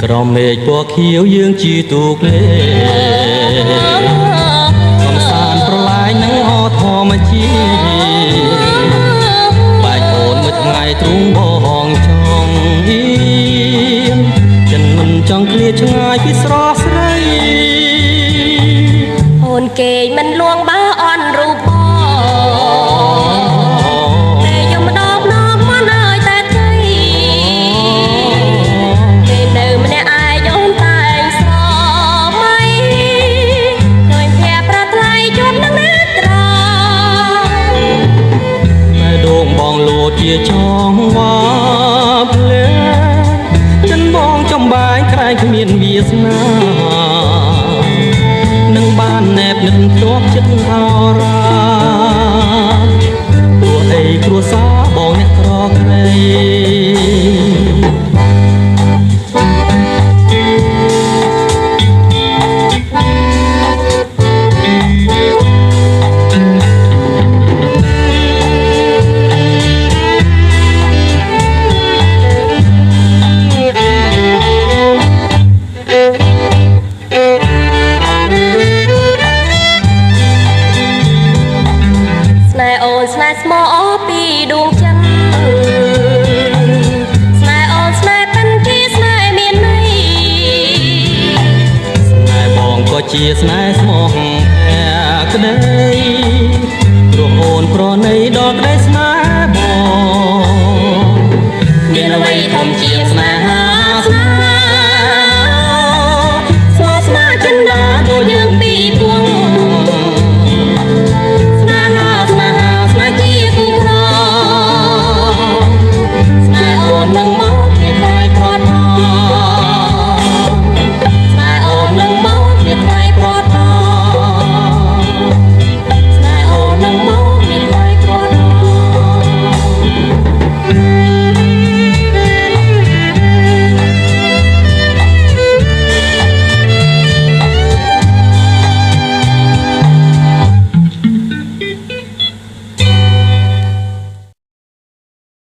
ក្រមមេឃពណ៌ខៀវយើងជាទូកលេកំសាន្តប្រឡាយនឹងអធម្មជាតិបែកអូនមួយថ្ងៃទ្រូងបងចង់អៀនចិនមិនចង់ឃ្លាឆ្ងាយពីស្រស់ស្រីអូនគេមិនលួងបើអន់រូបបងតែយំម្ដងម្ដងមិនអើយតែใจគេនៅម្នាក់ឯងអូនតែងស្រមៃឃើញភ័ក្រប្រថ្លៃជួបនឹងអ្នកត្រតែដងបងលោតជាចងវាភ្លែចិនបងចំបាយក្រែងគ្មានវាសនានឹងបានណែបនឹងជាប់ចិត្តអរាព្រោះអីគ្រួសារបងអ្នកក្រក្រៃស្នេហ៍ស្មោពីដួងចិនស្នេហ៍អូនស្នេហ៍ប៉ិនជាស្នេហ៍មានន័យស្នេហ៍បងក៏ជាស្នេហ៍ស្មោះភក្តីព្រោះអូនប្រណីដ